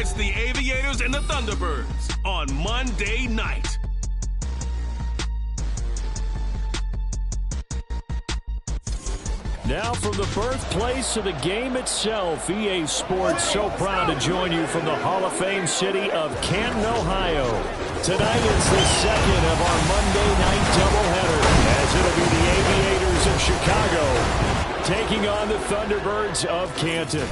It's the Aviators and the Thunderbirds on Monday night. Now from the birthplace of the game itself, EA Sports so proud to join you from the Hall of Fame city of Canton, Ohio. Tonight is the second of our Monday night doubleheader, as it'll be the Aviators of Chicago taking on the Thunderbirds of Canton.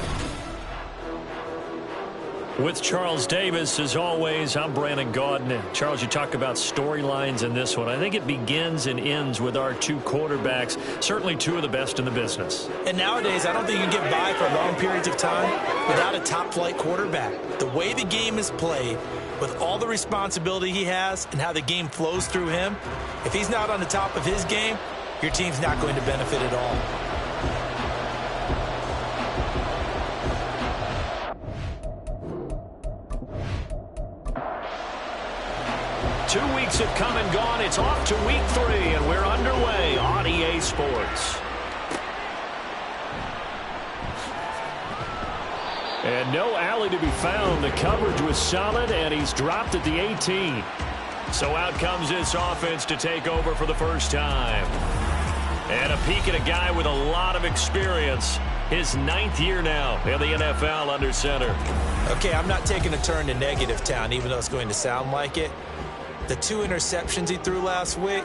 With Charles Davis, as always, I'm Brandon Gaudin. Charles, you talk about storylines in this one. I think it begins and ends with our two quarterbacks, certainly two of the best in the business. And nowadays, I don't think you can get by for long periods of time without a top-flight quarterback. The way the game is played, with all the responsibility he has and how the game flows through him, if he's not on the top of his game, your team's not going to benefit at all. 2 weeks have come and gone. It's off to week 3, and we're underway on EA Sports. And no alley to be found. The coverage was solid, and he's dropped at the 18. So out comes this offense to take over for the first time. And a peek at a guy with a lot of experience. His 9th year now in the NFL under center. Okay, I'm not taking a turn to negative town, even though it's going to sound like it. The 2 interceptions he threw last week,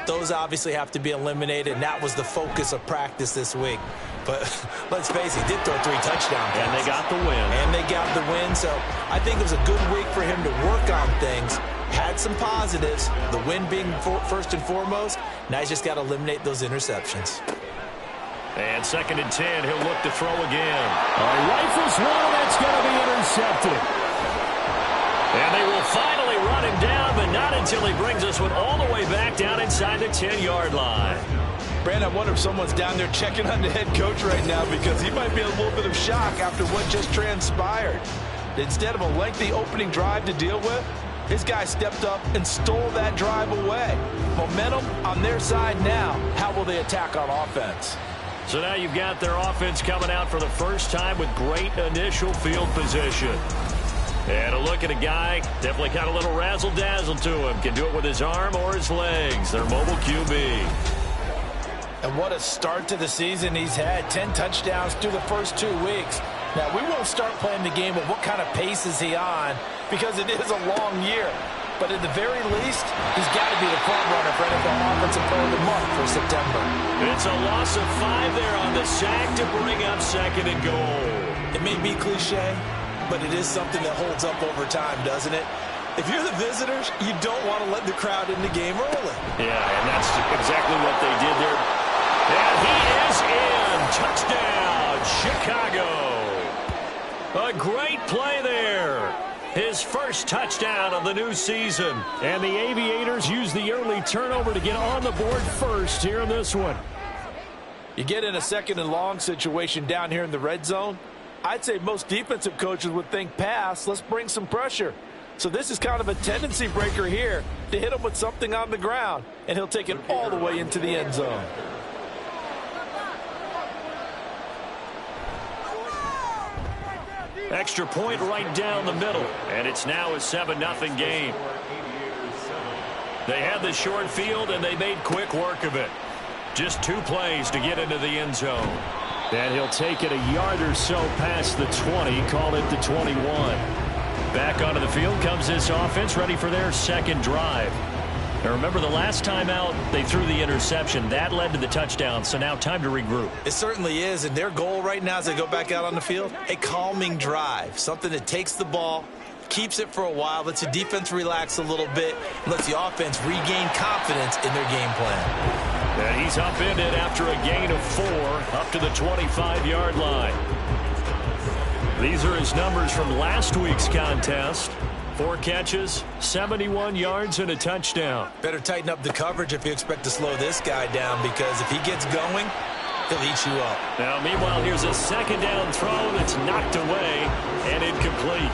those obviously have to be eliminated, and that was the focus of practice this week. But let's face it, he did throw 3 touchdown passes. And they got the win. So I think it was a good week for him to work on things. Had some positives, the win being first and foremost. Now he's just got to eliminate those interceptions. And 2nd and 10, he'll look to throw again. Rifles one, that's going to be intercepted. And they will finally run him down, but not until he brings this one all the way back down inside the 10-yard line. Brandon, I wonder if someone's down there checking on the head coach right now, because he might be in a little bit of shock after what just transpired. Instead of a lengthy opening drive to deal with, his guy stepped up and stole that drive away. Momentum on their side now. How will they attack on offense? So now you've got their offense coming out for the first time with great initial field position. And a look at a guy, definitely got a little razzle-dazzle to him. Can do it with his arm or his legs. Their mobile QB. And what a start to the season he's had. 10 touchdowns through the first 2 weeks. Now, we won't start playing the game of what kind of pace is he on, because it is a long year. But at the very least, he's got to be the front runner for NFL Offensive Player of the Month for September. It's a loss of 5 there on the sack to bring up 2nd and goal. It may be cliche, but it is something that holds up over time, doesn't it? If you're the visitors, you don't want to let the crowd in the game early. Yeah, and that's exactly what they did there. And he is in. Touchdown, Chicago. A great play there. His first touchdown of the new season. And the Aviators use the early turnover to get on the board first here in this one. You get in a 2nd and long situation down here in the red zone, I'd say most defensive coaches would think pass, let's bring some pressure. So this is kind of a tendency breaker here to hit him with something on the ground, and he'll take it all the way into the end zone. Extra point right down the middle, and it's now a 7-0 game. They had the short field, and they made quick work of it. Just 2 plays to get into the end zone. And he'll take it a yard or so past the 20, call it the 21. Back onto the field comes this offense, ready for their 2nd drive. Now remember, the last time out, they threw the interception. That led to the touchdown, so now time to regroup. It certainly is, and their goal right now as they go back out on the field, a calming drive, something that takes the ball, keeps it for a while, lets the defense relax a little bit, and lets the offense regain confidence in their game plan. And he's upended after a gain of 4 up to the 25-yard line. These are his numbers from last week's contest. 4 catches, 71 yards, and a touchdown. Better tighten up the coverage if you expect to slow this guy down, because if he gets going, he'll eat you up. Now, meanwhile, here's a 2nd down throw that's knocked away and incomplete.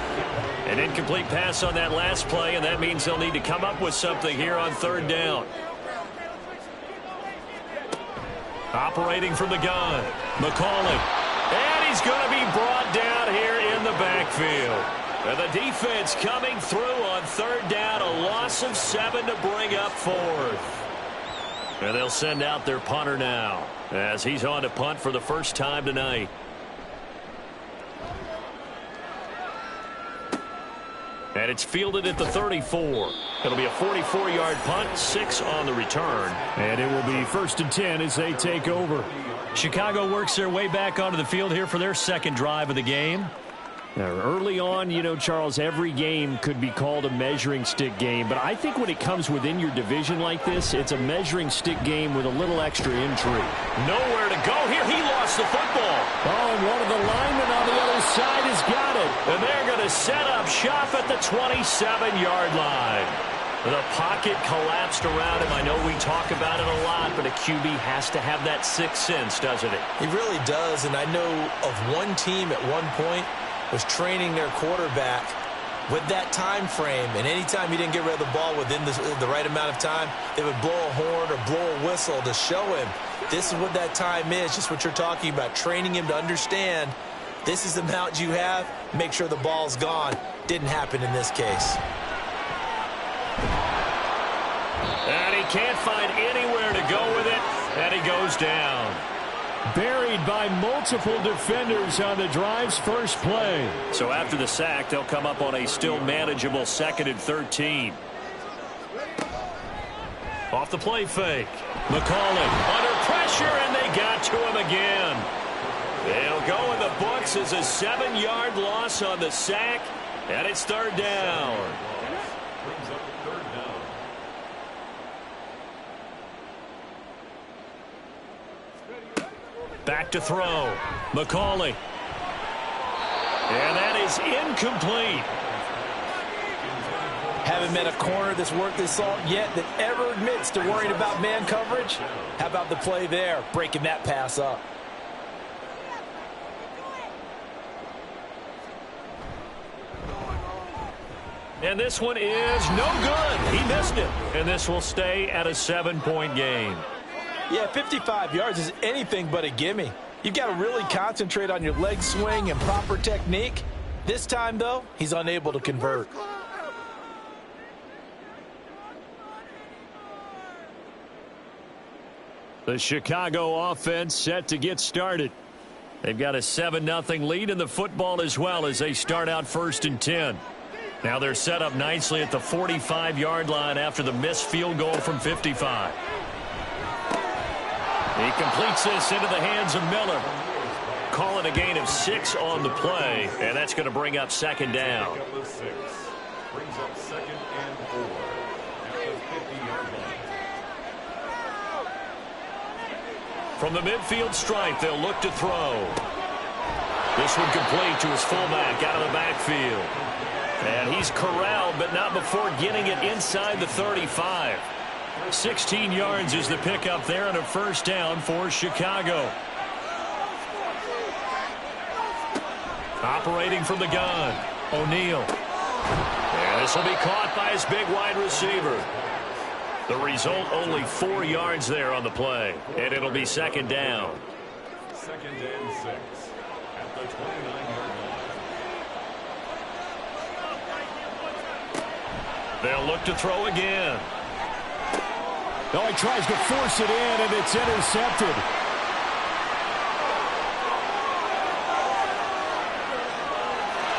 An incomplete pass on that last play, and that means they'll need to come up with something here on 3rd down. Operating from the gun, McCauley. And he's going to be brought down here in the backfield. And the defense coming through on third down. A loss of 7 to bring up fourth. And they'll send out their punter now as he's on to punt for the first time tonight. And it's fielded at the 34. It'll be a 44-yard punt, 6 on the return. And it will be 1st and 10 as they take over. Chicago works their way back onto the field here for their second drive of the game. Now, early on, you know, Charles, every game could be called a measuring stick game. But I think when it comes within your division like this, it's a measuring stick game with a little extra intrigue. Nowhere to go here. He lost the football. Oh, and one of the linemen on the other side has got it. And they're going to set up shop at the 27-yard line. The pocket collapsed around him. I know we talk about it a lot, but a QB has to have that sixth sense, doesn't it? He really does, and I know of one team at one point was training their quarterback with that time frame, and anytime he didn't get rid of the ball within the right amount of time, they would blow a horn or blow a whistle to show him this is what that time is, just what you're talking about, training him to understand this is the amount you have, make sure the ball's gone. Didn't happen in this case. And he can't find anywhere to go with it, and he goes down. Buried by multiple defenders on the drive's first play. So after the sack, they'll come up on a still manageable 2nd and 13. Off the play fake. McCauley under pressure, and they got to him again. They'll go in the books as a 7-yard loss on the sack, and it's 3rd down. Back to throw. McCauley. And that is incomplete. Haven't met a corner that's worth his salt yet that ever admits to worrying about man coverage. How about the play there, breaking that pass up? And this one is no good. He missed it. And this will stay at a 7-point game. Yeah, 55 yards is anything but a gimme. You've got to really concentrate on your leg swing and proper technique. This time, though, he's unable to convert. The Chicago offense set to get started. They've got a 7-0 lead in the football as well as they start out 1st and 10. Now they're set up nicely at the 45-yard line after the missed field goal from 55. He completes this into the hands of Miller. Calling a gain of 6 on the play, and that's going to bring up 2nd down. Brings up 2nd and 4 at the 50-yard line. From the midfield stripe, they'll look to throw. This one complete to his fullback out of the backfield. And he's corralled, but not before getting it inside the 35. 16 yards is the pickup there and a 1st down for Chicago. Operating from the gun, O'Neal. And this will be caught by his big wide receiver. The result, only 4 yards there on the play. And it'll be 2nd down. 2nd and 6 at the 29-yard line. They'll look to throw again. Oh, he tries to force it in, and it's intercepted.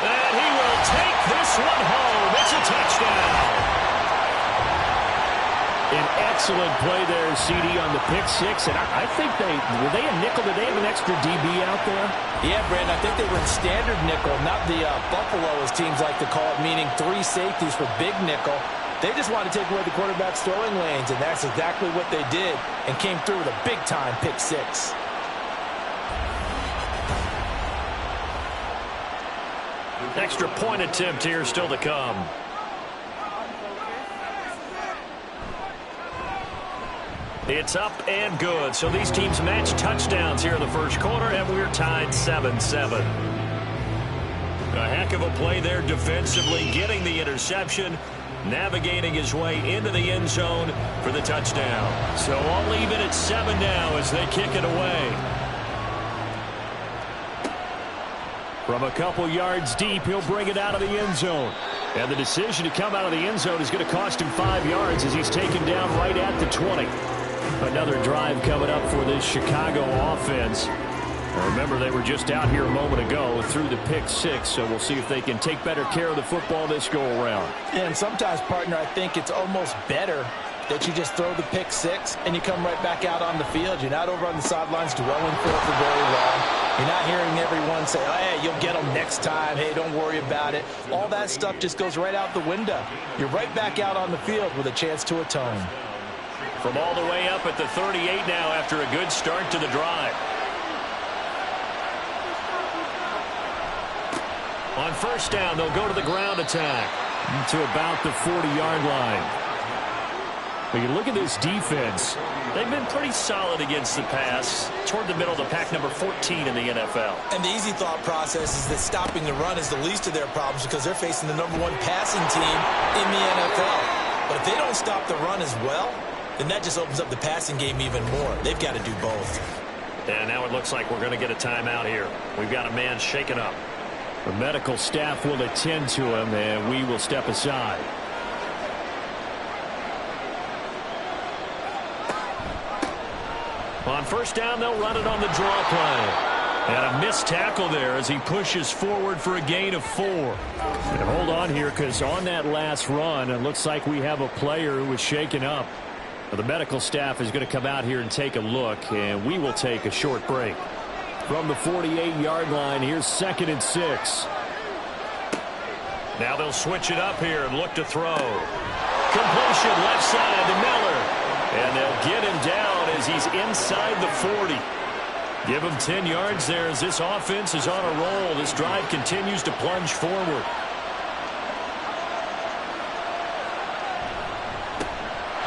And he will take this one home. It's a touchdown. An excellent play there, CD, on the pick six. And I think were they a nickel? Did they have an extra DB out there? Yeah, Brandon, I think they were in standard nickel, not the Buffalo, as teams like to call it, meaning 3 safeties for big nickel. They just wanted to take away the quarterback's throwing lanes, and that's exactly what they did, and came through with a big-time pick six. Extra point attempt here still to come. It's up and good. So these teams match touchdowns here in the first quarter, and we're tied 7-7. A heck of a play there defensively, getting the interception, navigating his way into the end zone for the touchdown. So all even at 7 now as they kick it away. From a couple yards deep, he'll bring it out of the end zone. And the decision to come out of the end zone is going to cost him 5 yards as he's taken down right at the 20. Another drive coming up for this Chicago offense. Remember, they were just out here a moment ago through the pick 6, so we'll see if they can take better care of the football this go-around. And sometimes, partner, I think it's almost better that you just throw the pick 6 and you come right back out on the field. You're not over on the sidelines dwelling for it for very long. You're not hearing everyone say, oh, hey, you'll get them next time. Hey, don't worry about it. All that stuff just goes right out the window. You're right back out on the field with a chance to atone. From all the way up at the 38 now after a good start to the drive. On first down, they'll go to the ground attack to about the 40-yard line. When you look at this defense, they've been pretty solid against the pass, toward the middle of the pack, number 14 in the NFL. And the easy thought process is that stopping the run is the least of their problems because they're facing the #1 passing team in the NFL. But if they don't stop the run as well, then that just opens up the passing game even more. They've got to do both. And now it looks like we're going to get a timeout here. We've got a man shaken up. The medical staff will attend to him, and we will step aside. On first down, they'll run it on the draw play. And a missed tackle there as he pushes forward for a gain of 4. And hold on here, because on that last run, it looks like we have a player who was shaken up. The medical staff is going to come out here and take a look, and we will take a short break. From the 48-yard line, here's 2nd and 6. Now they'll switch it up here and look to throw. Completion left side to Miller. And they'll get him down as he's inside the 40. Give him 10 yards there as this offense is on a roll. This drive continues to plunge forward.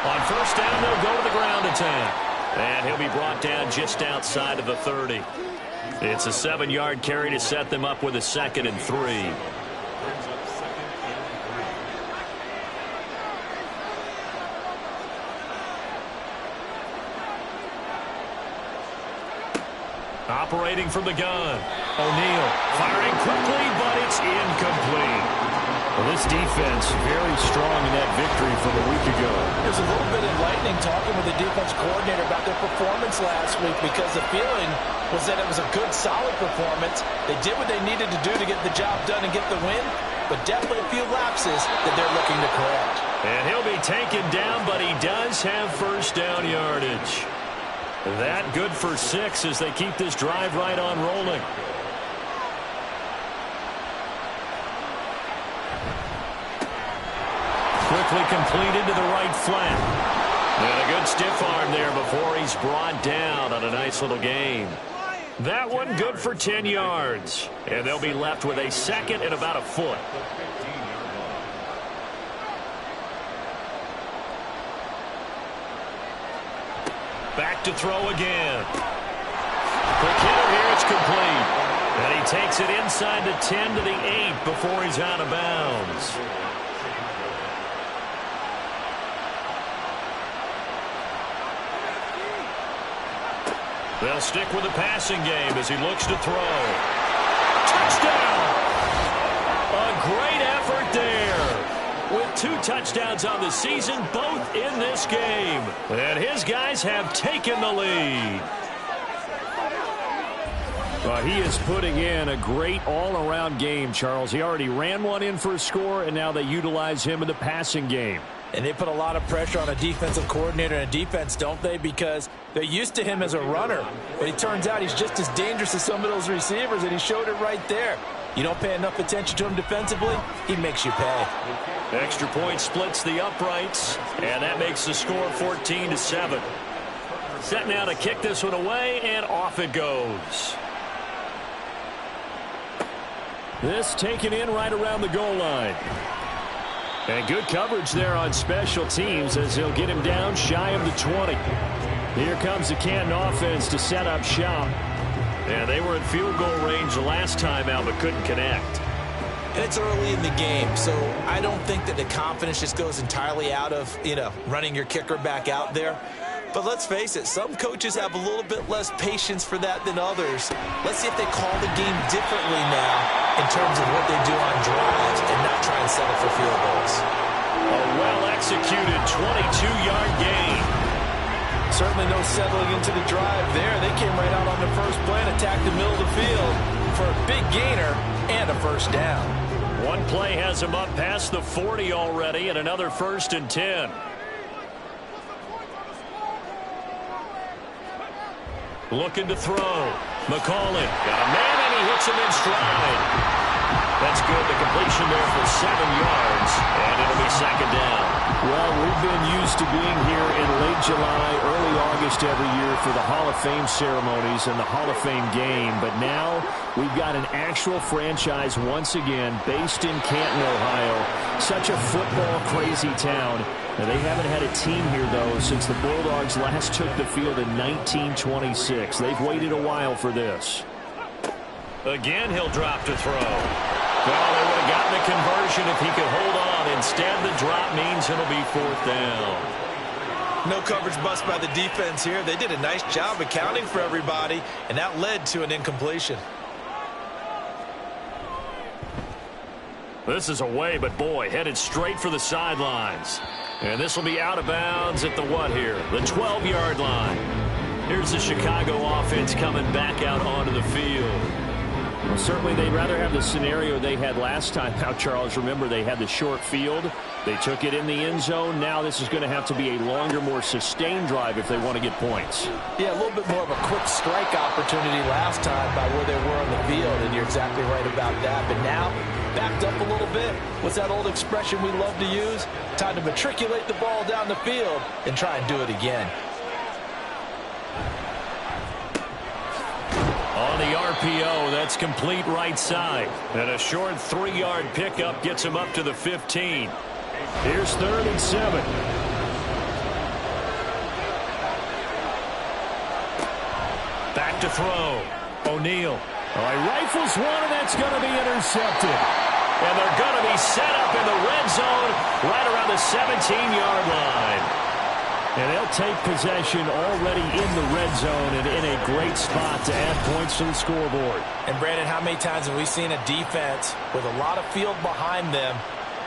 On first down, they'll go to the ground attack. And he'll be brought down just outside of the 30. It's a 7-yard carry to set them up with a 2nd and 3. Operating from the gun. O'Neal firing quickly, but it's incomplete. Well, this defense very strong in that victory from a week ago. It was a little bit enlightening talking with the defense coordinator about their performance last week because the feeling was that it was a good, solid performance. They did what they needed to do to get the job done and get the win, but definitely a few lapses that they're looking to correct. And he'll be taken down, but he does have first down yardage. That good for 6 as they keep this drive right on rolling. Quickly completed to the right flat. And a good stiff arm there before he's brought down on a nice little gain. That one good for 10 yards. And they'll be left with a 2nd and about a foot. Back to throw again. Quick hitter here, it's complete. And he takes it inside the 10 to the 8 before he's out of bounds. They'll stick with the passing game as he looks to throw. Touchdown! A great effort there. With 2 touchdowns on the season, both in this game. And his guys have taken the lead. Well, he is putting in a great all-around game, Charles. He already ran one in for a score, and now they utilize him in the passing game. And they put a lot of pressure on a defensive coordinator and a defense, don't they? Because they're used to him as a runner. But it turns out he's just as dangerous as some of those receivers, and he showed it right there. You don't pay enough attention to him defensively, he makes you pay. Extra point splits the uprights, and that makes the score 14-7. Set now to kick this one away, and off it goes. This taken in right around the goal line. And good coverage there on special teams as they'll get him down shy of the 20. Here comes the Canton offense to set up shop. And they were in field goal range the last time out, but couldn't connect. And it's early in the game, so I don't think that the confidence just goes entirely out of, running your kicker back out there. But let's face it, some coaches have a little bit less patience for that than others. Let's see if they call the game differently now in terms of what they do on drives and not try and settle for field goals. A well-executed 22-yard gain. Certainly no settling into the drive there. They came right out on the first play and attacked the middle of the field for a big gainer and a first down. One play has him up past the 40 already, and another 1st and 10. Looking to throw. McCollin got a man, and he hits him in stride. That's good. The completion there for 7 yards, and it'll be 2nd down. Well, we've been used to being here in late July, early August every year for the Hall of Fame ceremonies and the Hall of Fame game. But now we've got an actual franchise once again based in Canton, Ohio. Such a football-crazy town. Now, they haven't had a team here, though, since the Bulldogs last took the field in 1926. They've waited a while for this. Again, he'll drop to throw. Well, they would have gotten the conversion if he could hold on. Instead, the drop means it'll be 4th down. No coverage bust by the defense here. They did a nice job accounting for everybody, and that led to an incompletion. This is away, but boy, headed straight for the sidelines. And this will be out of bounds at the what here? The 12-yard line. Here's the Chicago offense coming back out onto the field. Well, certainly they'd rather have the scenario they had last time. Now, Charles, remember they had the short field. They took it in the end zone. Now this is going to have to be a longer, more sustained drive if they want to get points. Yeah, a little bit more of a quick strike opportunity last time by where they were on the field, and you're exactly right about that. But now, backed up a little bit. What's that old expression we love to use? Time to matriculate the ball down the field and try and do it again. On the RPO, that's complete right side. And a short 3-yard pickup gets him up to the 15. Here's 3rd and 7. Back to throw. O'Neal. All right, rifles one, and that's going to be intercepted. And they're going to be set up in the red zone right around the 17-yard line. And they'll take possession already in the red zone and in a great spot to add points to the scoreboard. And, Brandon, how many times have we seen a defense with a lot of field behind them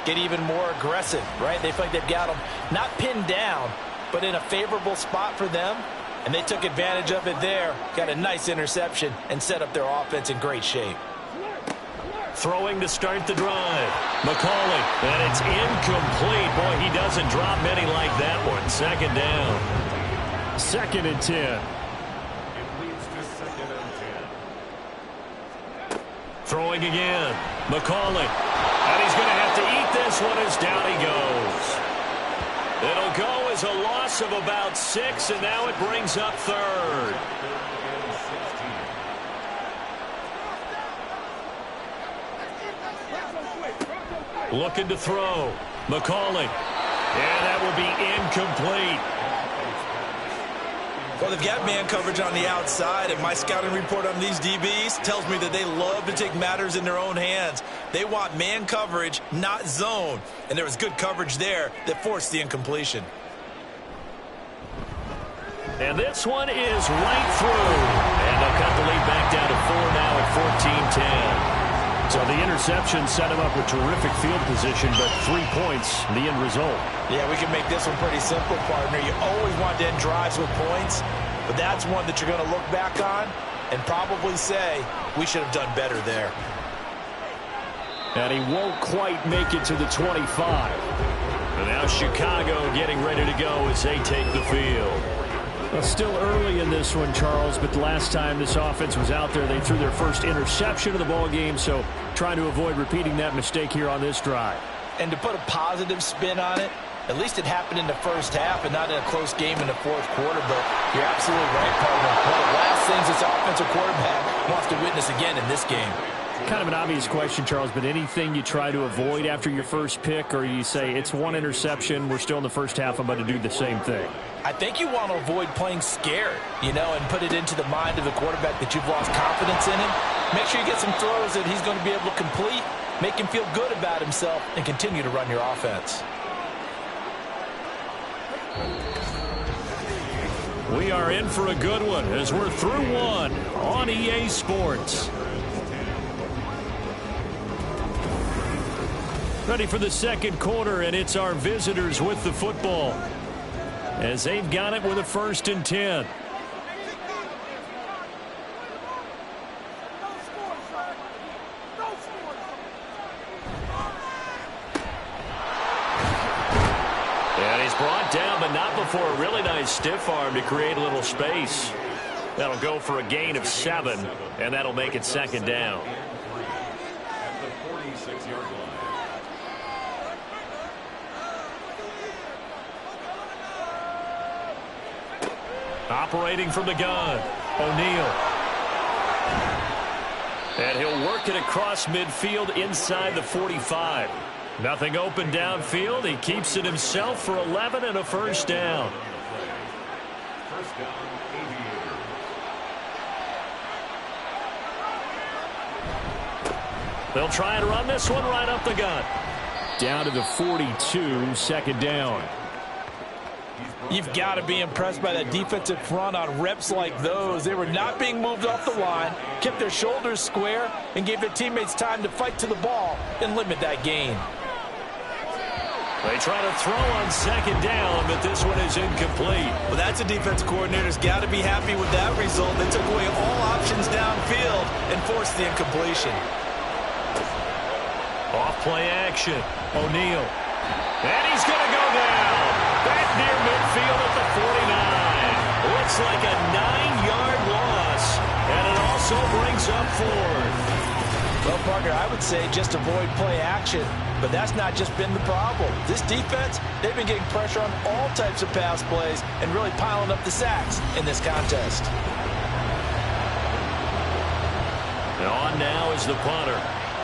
get even more aggressive, right? They feel like they've got them not pinned down, but in a favorable spot for them. And they took advantage of it there, got a nice interception, and set up their offense in great shape. Throwing to start the drive. McCauley, and it's incomplete. Boy, he doesn't drop many like that one. 2nd down. 2nd and 10. It leads to 2nd and 10. Throwing again. McCauley. And he's going to have to eat this one as down he goes. It'll go as a loss of about 6, and now it brings up 3rd. Looking to throw. McCauley. And that will be incomplete. Well, they've got man coverage on the outside, and my scouting report on these DBs tells me that they love to take matters in their own hands. They want man coverage, not zone. And there was good coverage there that forced the incompletion. And this one is right through. And they'll cut the lead back down to 4 now at 14-10. So the interception set him up with terrific field position, but 3 points, the end result. Yeah, we can make this one pretty simple, partner. You always want to end drives with points, but that's one that you're going to look back on and probably say, we should have done better there. And he won't quite make it to the 25. And now Chicago getting ready to go as they take the field. Well, still early in this one, Charles, but the last time this offense was out there, they threw their first interception of the ball game, so trying to avoid repeating that mistake here on this drive. And to put a positive spin on it, at least it happened in the first half and not in a close game in the 4th quarter, but you're absolutely right, partner. One of the last things this offensive quarterback wants to witness again in this game. Kind of an obvious question, Charles, but anything you try to avoid after your first pick, or you say it's one interception, we're still in the first half, I'm about to do the same thing? I think you want to avoid playing scared, and put it into the mind of the quarterback that you've lost confidence in him. Make sure you get some throws that he's going to be able to complete, make him feel good about himself, and continue to run your offense. We are in for a good one as we're through one on EA Sports. Ready for the second quarter, and it's our visitors with the football as they've got it with a 1st and 10. And he's brought down, but not before a really nice stiff arm to create a little space. That'll go for a gain of 7, and that'll make it 2nd down. At the 46-yard line. Operating from the gun, O'Neal. And he'll work it across midfield inside the 45. Nothing open downfield. He keeps it himself for 11 and a 1st down. First down, Aviators. They'll try and run this one right up the gut. Down to the 42, 2nd down. You've got to be impressed by that defensive front on reps like those. They were not being moved off the line, kept their shoulders square, and gave their teammates time to fight to the ball and limit that gain. They try to throw on 2nd down, but this one is incomplete. Well, that's a defense coordinator's got to be happy with that result. They took away all options downfield and forced the incompletion. Off play action. O'Neal. And he's going to go down. Back near midfield at the 49. Looks like a 9-yard loss. And it also brings up 4th. Well, partner, I would say just avoid play action. But that's not just been the problem. This defense, they've been getting pressure on all types of pass plays and really piling up the sacks in this contest. And on now is the punter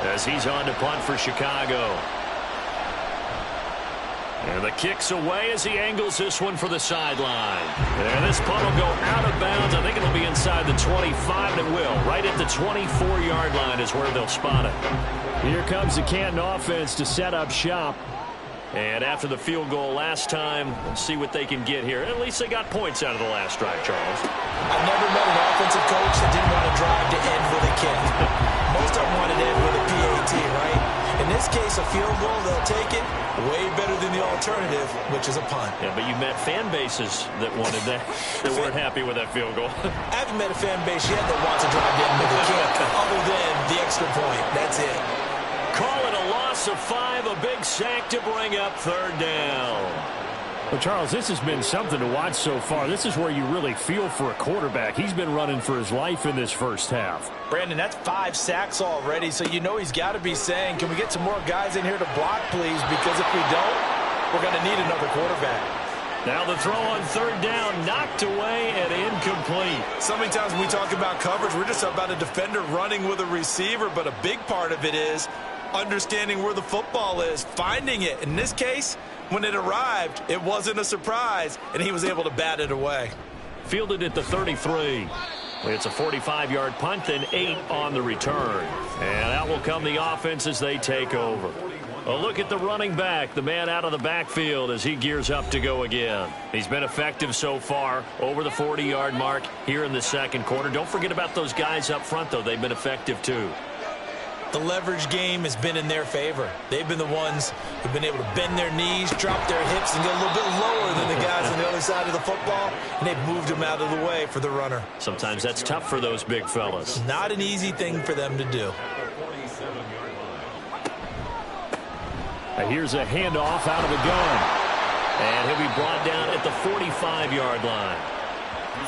as he's on to punt for Chicago. And the kick's away as he angles this one for the sideline. And this punt will go out of bounds. I think it'll be inside the 25, and it will. Right at the 24-yard line is where they'll spot it. Here comes the Canton offense to set up shop. And after the field goal last time, we'll see what they can get here. At least they got points out of the last drive, Charles. I've never met an offensive coach that didn't want to drive to end with a kick. Most of them wanted to end with a PAT, right? In this case, a field goal, they'll take it. Way better than the alternative, which is a punt. Yeah, but you met fan bases that wanted that, that weren't happy with that field goal. I haven't met a fan base yet that wants to drive to end with a kick, other than the extra point. That's it. Call it a loss of 5, a big sack to bring up 3rd down. Well, Charles, this has been something to watch so far. This is where you really feel for a quarterback. He's been running for his life in this first half. Brandon, that's 5 sacks already, so you know he's got to be saying, can we get some more guys in here to block, please? Because if we don't, we're going to need another quarterback. Now the throw on 3rd down, knocked away and incomplete. So many times when we talk about coverage, we're just about a defender running with a receiver, but a big part of it is understanding where the football is, finding it. In this case, when it arrived, it wasn't a surprise, and he was able to bat it away. Fielded at the 33. It's a 45-yard punt, then 8 on the return. And out will come the offense as they take over. A look at the running back, the man out of the backfield as he gears up to go again. He's been effective so far, over the 40-yard mark here in the second quarter. Don't forget about those guys up front, though. They've been effective, too. The leverage game has been in their favor. They've been the ones who've been able to bend their knees, drop their hips, and get a little bit lower than the guys on the other side of the football, and they've moved them out of the way for the runner. Sometimes that's tough for those big fellas. Not an easy thing for them to do. Now here's a handoff out of the gun. And he'll be brought down at the 45-yard line.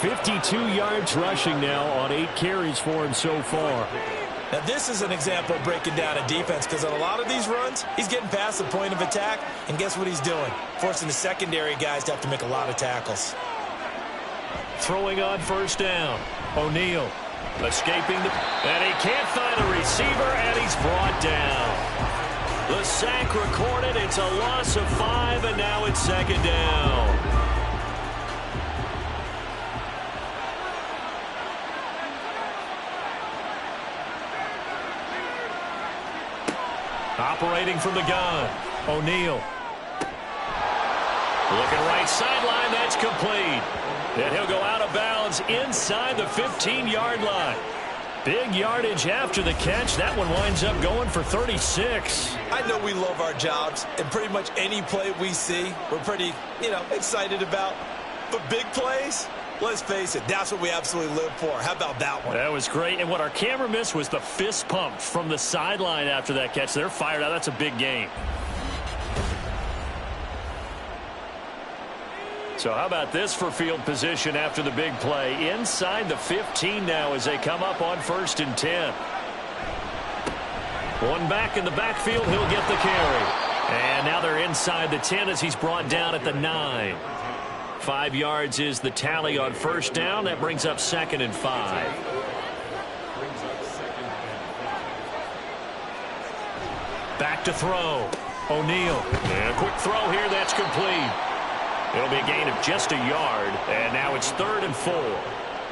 52 yards rushing now on 8 carries for him so far. Now, this is an example of breaking down a defense, because on a lot of these runs, he's getting past the point of attack, and guess what he's doing? Forcing the secondary guys to have to make a lot of tackles. Throwing on 1st down. O'Neal escaping and he can't find a receiver, and he's brought down. The sack recorded. It's a loss of 5, and now it's 2nd down. Operating from the gun, O'Neal. Looking right sideline, that's complete. And he'll go out of bounds inside the 15-yard line. Big yardage after the catch. That one winds up going for 36. I know we love our jobs, and pretty much any play we see, we're pretty, excited about. But big plays, let's face it, that's what we absolutely live for. How about that one? That was great. And what our camera missed was the fist pump from the sideline after that catch. They're fired out. That's a big game. So how about this for field position after the big play? Inside the 15 now as they come up on 1st and 10. One back in the backfield, he'll get the carry. And now they're inside the 10 as he's brought down at the 9. 5 yards is the tally on 1st down. That brings up 2nd and 5. Back to throw. O'Neal. And a quick throw here. That's complete. It'll be a gain of just a yard, and now it's 3rd and 4.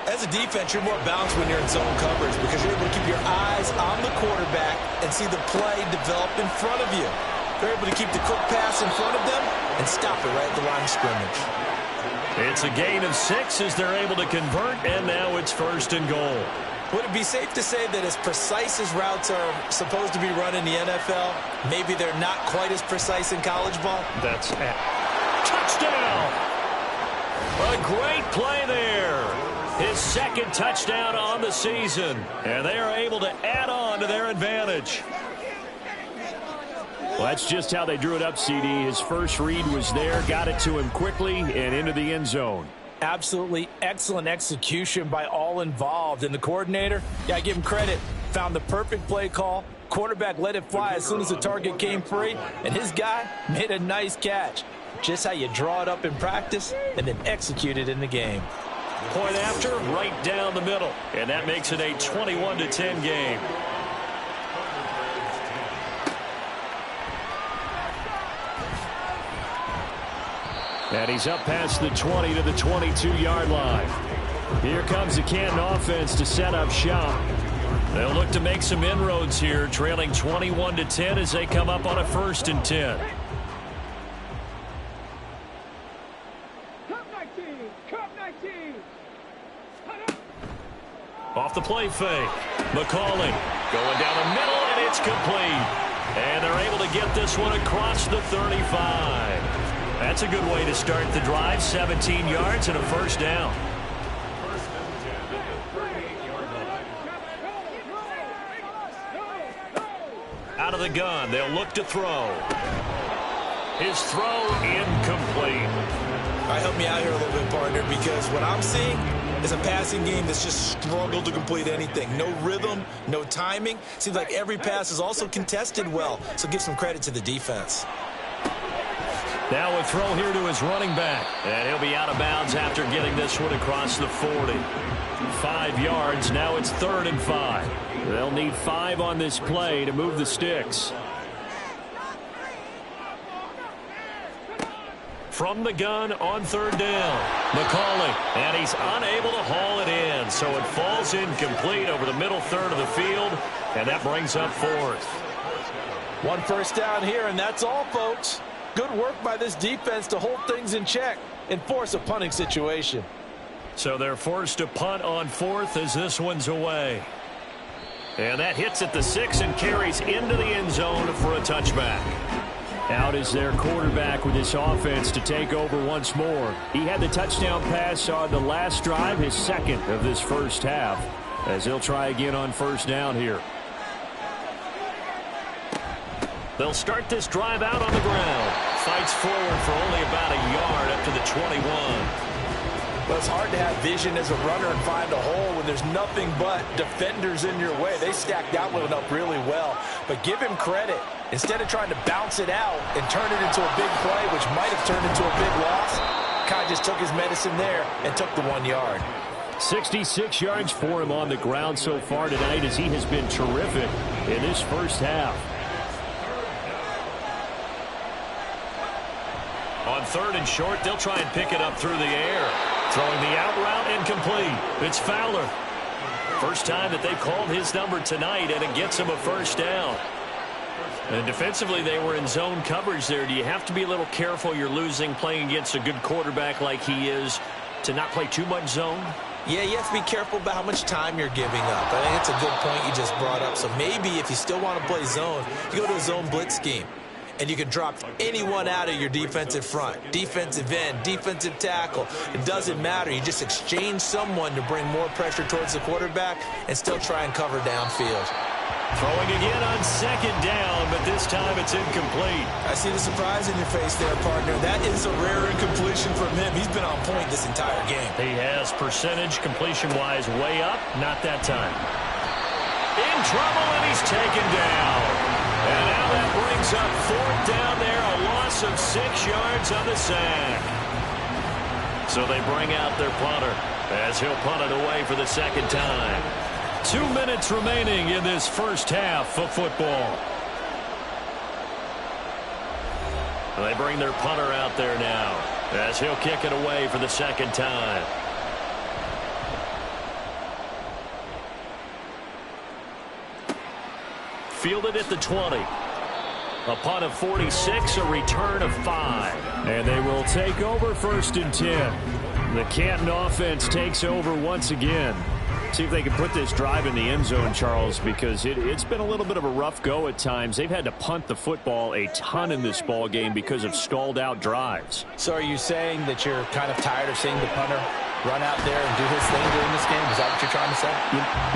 As a defense, you're more balanced when you're in zone coverage because you're able to keep your eyes on the quarterback and see the play develop in front of you. They're able to keep the quick pass in front of them and stop it right at the line of scrimmage. It's a gain of 6 as they're able to convert, and now it's 1st and goal. Would it be safe to say that as precise as routes are supposed to be run in the NFL, maybe they're not quite as precise in college ball? That's it. Touchdown! A great play there. His 2nd touchdown on the season. And they are able to add on to their advantage. Well, that's just how they drew it up, CD. His first read was there, got it to him quickly, and into the end zone. Absolutely excellent execution by all involved. And the coordinator, I give him credit, found the perfect play call. Quarterback let it fly as soon as the target came free. And his guy made a nice catch. Just how you draw it up in practice and then execute it in the game. Point after, right down the middle. And that makes it a 21-10 game. And he's up past the 20 to the 22-yard line. Here comes the Canton offense to set up shop. They'll look to make some inroads here, trailing 21-10 as they come up on a 1st and 10. Off the play fake. McCauley going down the middle, and it's complete. And they're able to get this one across the 35. That's a good way to start the drive. 17 yards and a 1st down. Out of the gun, they'll look to throw. His throw incomplete. All right, help me out here a little bit, partner, because what I'm seeing is a passing game that's just struggled to complete anything. No rhythm, no timing. Seems like every pass is also contested well, so give some credit to the defense. Now a throw here to his running back. And he'll be out of bounds after getting this one across the 40. 5 yards, now it's 3rd and 5. They'll need 5 on this play to move the sticks. From the gun on 3rd down. McCauley, and he's unable to haul it in. So it falls incomplete over the middle 3rd of the field, and that brings up 4th. 1 1st down here, and that's all, folks. Good work by this defense to hold things in check and force a punting situation. So they're forced to punt on 4th as this one's away. And that hits at the 6 and carries into the end zone for a touchback. Out is their quarterback with this offense to take over once more. He had the touchdown pass on the last drive, his 2nd of this 1st half, as he'll try again on 1st down here. They'll start this drive out on the ground. Fights forward for only about a yard up to the 21. Well, it's hard to have vision as a runner and find a hole when there's nothing but defenders in your way. They stacked that one up really well. But give him credit. Instead of trying to bounce it out and turn it into a big play, which might have turned into a big loss, kind of just took his medicine there and took the 1 yard. 66 yards for him on the ground so far tonight as he has been terrific in this 1st half. On 3rd and short, they'll try and pick it up through the air. Throwing the out route incomplete. It's Fowler. First time that they've called his number tonight, and it gets him a 1st down. And defensively, they were in zone coverage there. Do you have to be a little careful you're losing playing against a good quarterback like he is to not play too much zone? Yeah, you have to be careful about how much time you're giving up. I think it's a good point you just brought up. So maybe if you still want to play zone, you go to a zone blitz scheme. And you can drop anyone out of your defensive front. Defensive end, defensive tackle. It doesn't matter. You just exchange someone to bring more pressure towards the quarterback and still try and cover downfield. Throwing again on second down, but this time it's incomplete. I see the surprise in your face there, partner. That is a rare incompletion from him. He's been on point this entire game. He has percentage completion-wise way up. Not that time. In trouble, and he's taken down. And now that brings up fourth down there, a loss of 6 yards on the sack. So they bring out their punter as he'll punt it away for the second time. 2 minutes remaining in this first half of football. They bring their punter out there now as he'll kick it away for the second time. Fielded at the 20. A punt of 46, a return of 5. And they will take over 1st and 10. The Canton offense takes over once again. See if they can put this drive in the end zone, Charles, because it's been a little bit of a rough go at times. They've had to punt the football a ton in this ball game because of stalled out drives. So are you saying that you're kind of tired of seeing the punter run out there and do his thing during this game? Is that what you're trying to say?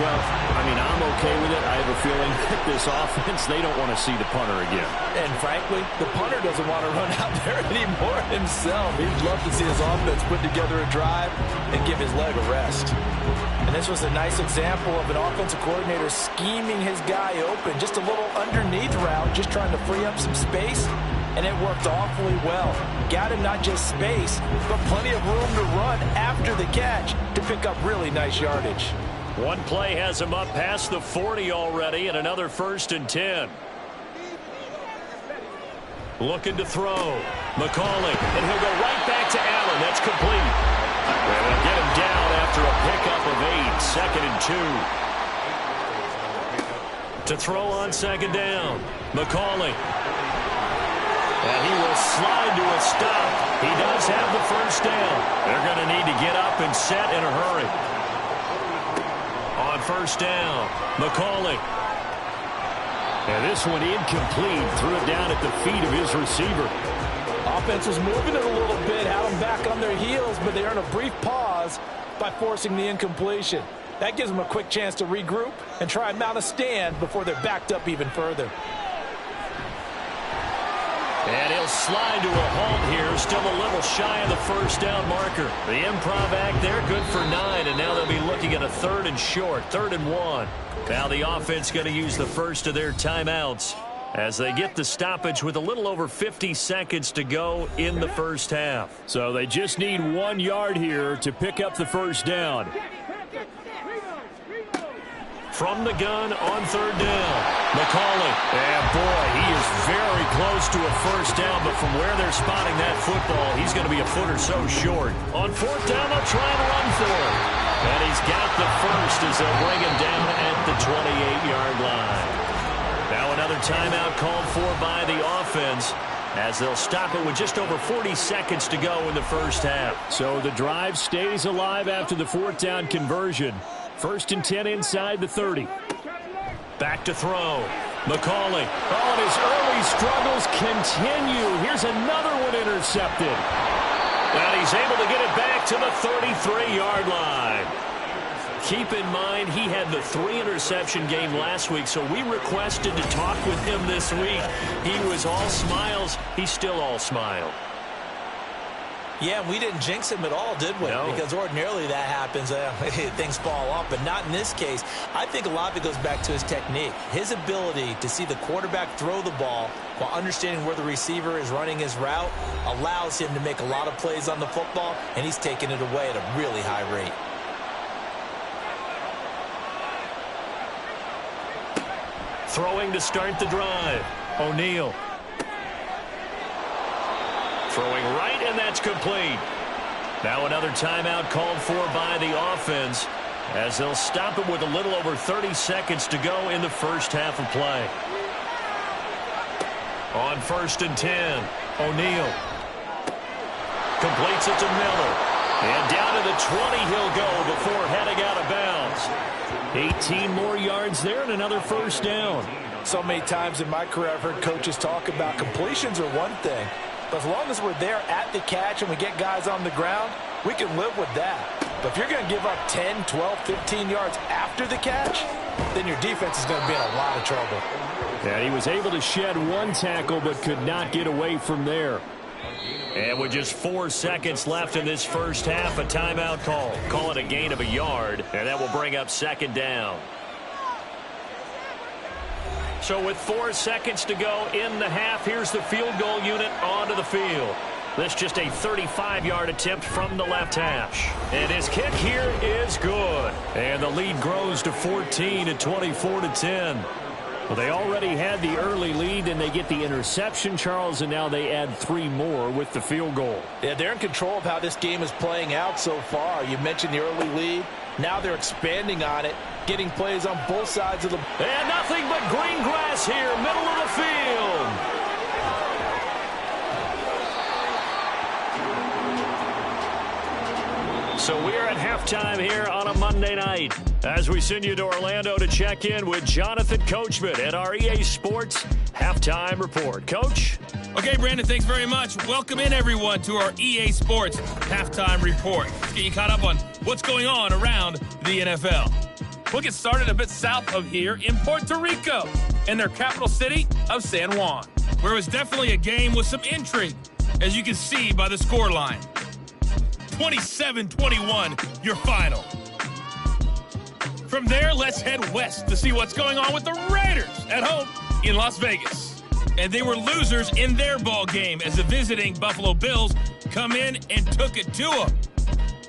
Well, I mean, I'm okay with it. I have a feeling that this offense, they don't want to see the punter again. And frankly, the punter doesn't want to run out there anymore himself. He'd love to see his offense put together a drive and give his leg a rest. And this was a nice example of an offensive coordinator scheming his guy open. Just a little underneath route, just trying to free up some space. And it worked awfully well. Got him not just space, but plenty of room to run after the catch to pick up really nice yardage. One play has him up past the 40 already, and another 1st and 10. Looking to throw. McCauley, and he'll go right back to Allen. That's complete. And they'll get him down after a pickup of 8, 2nd and 2. To throw on second down. McCauley. And he will slide to a stop. He does have the 1st down. They're going to need to get up and set in a hurry. On 1st down, McCauley. And this one incomplete. Threw it down at the feet of his receiver. Offense was moving it a little bit, had them back on their heels, but they earn a brief pause by forcing the incompletion. That gives them a quick chance to regroup and try and mount a stand before they're backed up even further. And he'll slide to a halt here, still a little shy of the 1st down marker. The improv act there, good for 9, and now they'll be looking at a 3rd and short, 3rd and 1. Now the offense going to use the first of their timeouts as they get the stoppage with a little over 50 seconds to go in the first half. So they just need 1 yard here to pick up the 1st down. From the gun on 3rd down, McCauley. And boy, he is very close to a 1st down, but from where they're spotting that football, he's going to be a foot or so short. On 4th down, they'll try and run for it. And he's got the 1st as they'll bring him down at the 28-yard line. Now another timeout called for by the offense as they'll stop it with just over 40 seconds to go in the first half. So the drive stays alive after the 4th down conversion. 1st and 10 inside the 30. Back to throw. McCauley. Oh, and his early struggles continue. Here's another one intercepted. And he's able to get it back to the 33-yard line. Keep in mind, he had the 3-interception game last week, so we requested to talk with him this week. He was all smiles. He's still all smile. Yeah, we didn't jinx him at all, did we? No. Because ordinarily that happens. Things fall off, but not in this case. I think a lot of it goes back to his technique. His ability to see the quarterback throw the ball while understanding where the receiver is running his route allows him to make a lot of plays on the football, and he's taking it away at a really high rate. Throwing to start the drive. O'Neal. Throwing right, and that's complete. Now another timeout called for by the offense as they'll stop it with a little over 30 seconds to go in the first half of play. On 1st and 10, O'Neal completes it to Miller. And down to the 20 he'll go before heading out of bounds. 18 more yards there and another first down. So many times in my career I've heard coaches talk about completions are one thing, but as long as we're there at the catch and we get guys on the ground, we can live with that. But if you're going to give up 10, 12, 15 yards after the catch, then your defense is going to be in a lot of trouble. And he was able to shed one tackle but could not get away from there. And with just 4 seconds left in this first half, a timeout call. Call it a gain of a yard, and that will bring up 2nd down. So with 4 seconds to go in the half, here's the field goal unit onto the field. This just a 35-yard attempt from the left hash. And his kick here is good. And the lead grows to 14 at 24-10. Well, they already had the early lead, and they get the interception, Charles, and now they add 3 more with the field goal. Yeah, they're in control of how this game is playing out so far. You mentioned the early lead. Now they're expanding on it, getting plays on both sides of the... And nothing but green grass here, middle of the field. So we're at halftime here on a Monday night as we send you to Orlando to check in with Jonathan Coachman at our EA Sports Halftime Report. Coach? Okay, Brandon, thanks very much. Welcome in, everyone, to our EA Sports Halftime Report. Let's get you caught up on what's going on around the NFL. We'll get started a bit south of here in Puerto Rico, in their capital city of San Juan, where it was definitely a game with some intrigue, as you can see by the scoreline. 27-21, your final. From there, let's head west to see what's going on with the Raiders at home in Las Vegas. And they were losers in their ball game as the visiting Buffalo Bills come in and took it to them.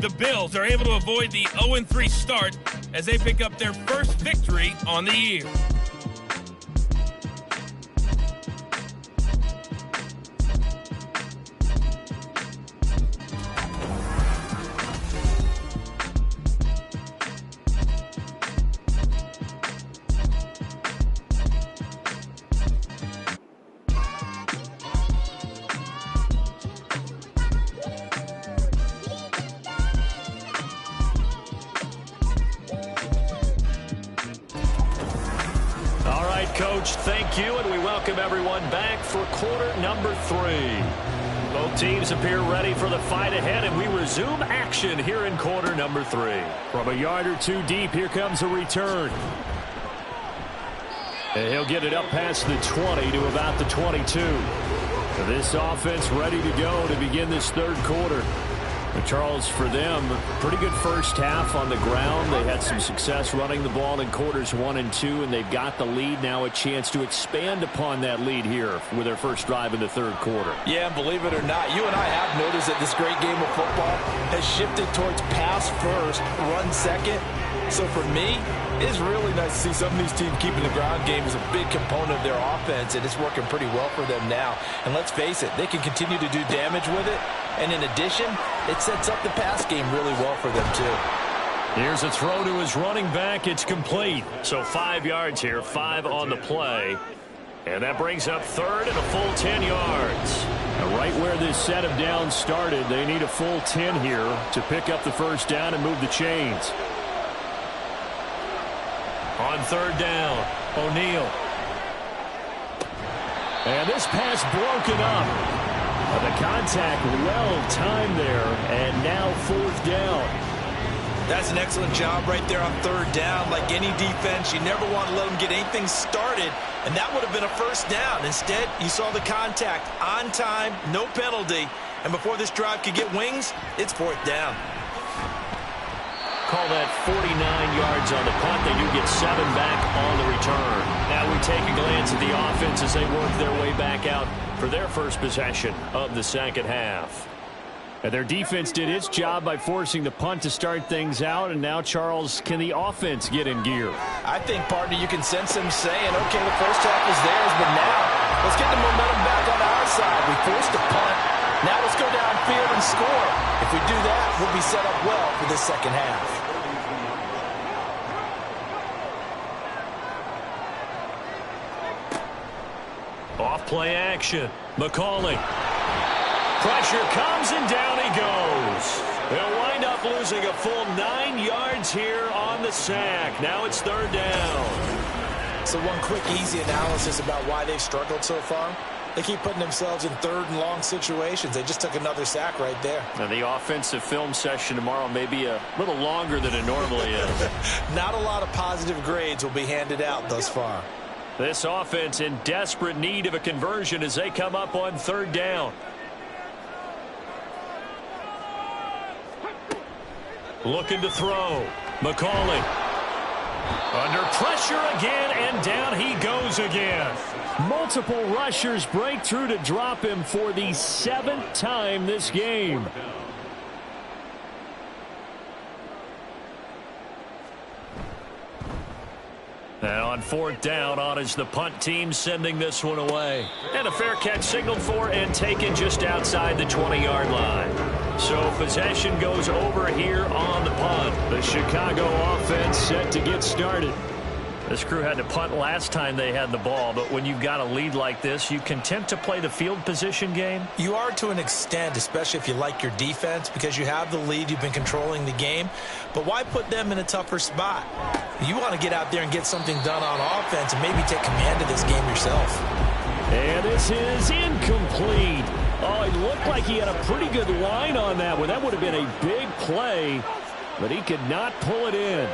The Bills are able to avoid the 0-3 start as they pick up their first victory on the year. Coach, thank you, and we welcome everyone back for quarter number 3. Both teams appear ready for the fight ahead, and we resume action here in quarter number 3. From a yard or 2 deep, here comes a return. And he'll get it up past the 20 to about the 22. This offense ready to go to begin this third quarter. Charles, for them, pretty good first half on the ground. They had some success running the ball in quarters 1 and 2, and they've got the lead now, a chance to expand upon that lead here with their first drive in the third quarter. Yeah, and believe it or not, you and I have noticed that this great game of football has shifted towards pass first, run second. So for me, it's really nice to see some of these teams keeping the ground game as a big component of their offense, and it's working pretty well for them now. And let's face it, they can continue to do damage with it. And in addition, it sets up the pass game really well for them, too. Here's a throw to his running back. It's complete. So 5 yards here, 5 on the play. And that brings up third and a full 10 yards. Now right where this set of downs started, they need a full 10 here to pick up the first down and move the chains. On third down, O'Neal. And this pass broken up. The contact well timed there, and now fourth down. That's an excellent job right there on third down. Like any defense, you never want to let them get anything started, and that would have been a first down. Instead, you saw the contact on time, no penalty, and before this drive could get wings, it's fourth down. Call that 49 yards on the punt. They do get 7 back on the return. Now we take a glance at the offense as they work their way back out for their first possession of the second half. And their defense did its job by forcing the punt to start things out. And now, Charles, can the offense get in gear? I think, partner, you can sense them saying, okay, the first half was theirs, but now let's get the momentum back on our side. We forced a punt. Now let's go downfield and score. If we do that, we'll be set up well for this second half. Off Play action. McCauley. Pressure comes and down he goes. They'll wind up losing a full 9 yards here on the sack. Now it's 3rd down. So one quick, easy analysis about why they've struggled so far. They keep putting themselves in 3rd and long situations. They just took another sack right there. Now the offensive film session tomorrow may be a little longer than it normally is. Not a lot of positive grades will be handed out thus far. This offense in desperate need of a conversion as they come up on 3rd down. Looking to throw. McCauley. Under pressure again, and down he goes again. Multiple rushers break through to drop him for the 7th time this game. And on 4th down, on is the punt team sending this one away. And a fair catch signaled for and taken just outside the 20-yard line. So possession goes over here on the punt. The Chicago offense set to get started. This crew had to punt last time they had the ball, but when you've got a lead like this, you content to play the field position game? You are to an extent, especially if you like your defense, because you have the lead, you've been controlling the game. But why put them in a tougher spot? You want to get out there and get something done on offense and maybe take command of this game yourself. And this is incomplete. Oh, it looked like he had a pretty good line on that one. That would have been a big play, but he could not pull it in.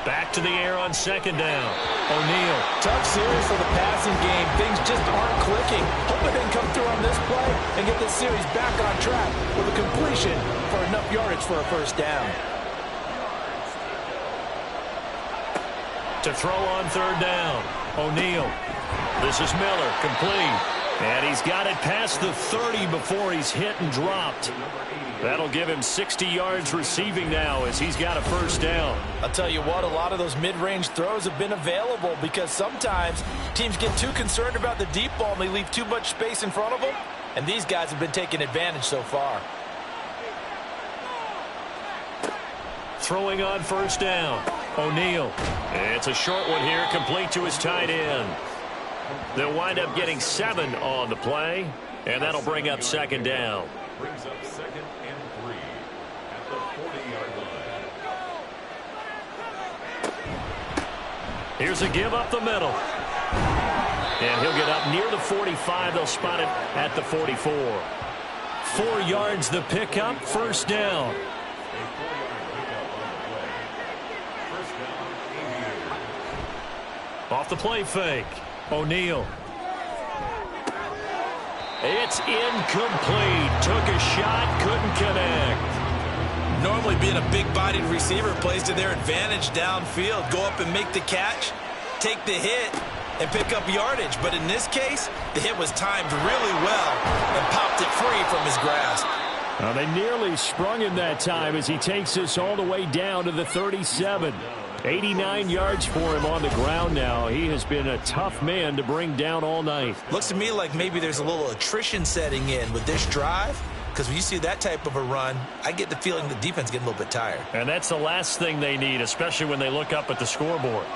Back to the air on 2nd down. O'Neal. Tough series for the passing game. Things just aren't clicking. Hope it didn't come through on this play and get this series back on track with a completion for enough yardage for a 1st down. To throw on 3rd down. O'Neal. This is Miller. Complete. And he's got it past the 30 before he's hit and dropped. That'll give him 60 yards receiving now as he's got a 1st down. I'll tell you what, a lot of those mid-range throws have been available because sometimes teams get too concerned about the deep ball and they leave too much space in front of them, and these guys have been taking advantage so far. Throwing on 1st down. O'Neal. It's a short one here, complete to his tight end. They'll wind up getting 7 on the play, and that'll bring up 2nd down. Brings up 2nd and 3 at the 40-yard line. Here's a give up the middle. And he'll get up near the 45. They'll spot it at the 44. 4 yards the pickup, 1st down. A 4-yard pickup on the play. 1st down, Aviators. Off the play fake. O'Neal. It's incomplete. Took a shot, couldn't connect. Normally being a big-bodied receiver plays to their advantage downfield. Go up and make the catch, take the hit, and pick up yardage. But in this case, the hit was timed really well and popped it free from his grasp. Well, they nearly sprung him that time as he takes this all the way down to the 37. 89 yards for him on the ground now. He has been a tough man to bring down all night. Looks to me like maybe there's a little attrition setting in with this drive, because when you see that type of a run, I get the feeling the defense getting a little bit tired. And that's the last thing they need, especially when they look up at the scoreboard.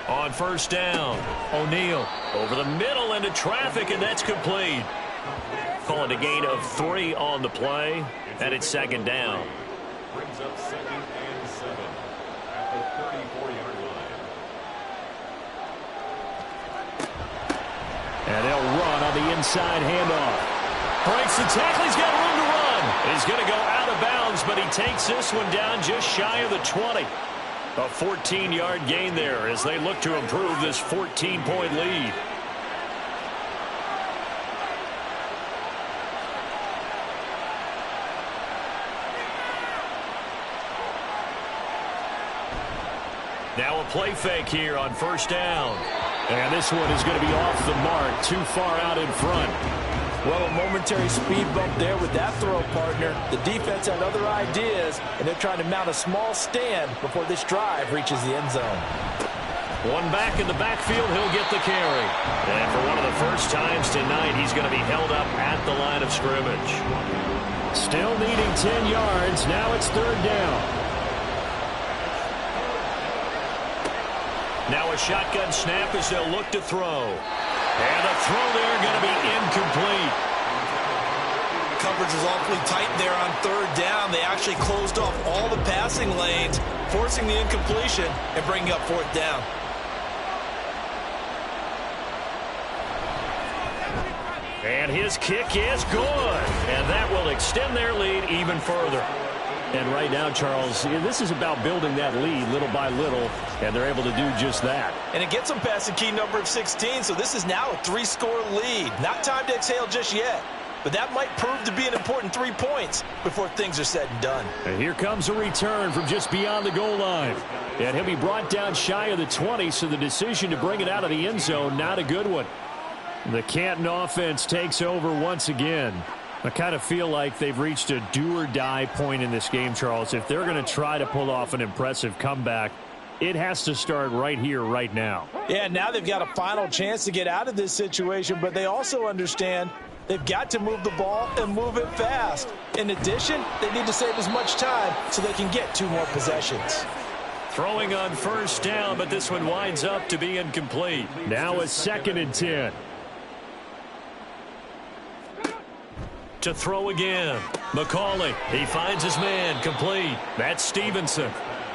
On 1st down, O'Neal over the middle into traffic, and that's complete. Calling a gain of 3 on the play, and it's 2nd down. Brings up 2nd and 7 at the 34-yard line. And they'll run on the inside handoff. Breaks the tackle. He's got room to run. He's going to go out of bounds, but he takes this one down just shy of the 20. A 14-yard gain there as they look to improve this 14-point lead. Now a play fake here on 1st down. And this one is going to be off the mark, too far out in front. Well, a momentary speed bump there with that throw, partner. The defense had other ideas, and they're trying to mount a small stand before this drive reaches the end zone. One back in the backfield, he'll get the carry. And for one of the first times tonight, he's going to be held up at the line of scrimmage. Still needing 10 yards. Now it's third down. Now a shotgun snap as they'll look to throw. And the throw there going to be incomplete. Coverage is awfully tight there on third down. They actually closed off all the passing lanes, forcing the incompletion and bringing up fourth down. And his kick is good. And that will extend their lead even further. And right now, Charles, this is about building that lead little by little, and they're able to do just that. And it gets them past the key number of 16, so this is now a 3-score lead. Not time to exhale just yet, but that might prove to be an important 3 points before things are said and done. And here comes a return from just beyond the goal line. And he'll be brought down shy of the 20, so the decision to bring it out of the end zone, not a good one. The Canton offense takes over once again. I kind of feel like they've reached a do-or-die point in this game, Charles. If they're going to try to pull off an impressive comeback, it has to start right here, right now. Yeah, now they've got a final chance to get out of this situation, but they also understand they've got to move the ball and move it fast. In addition, they need to save as much time so they can get 2 more possessions. Throwing on first down, but this one winds up to be incomplete. Now a 2nd and 10. To throw again. McCauley, he finds his man, complete. That's Stevenson.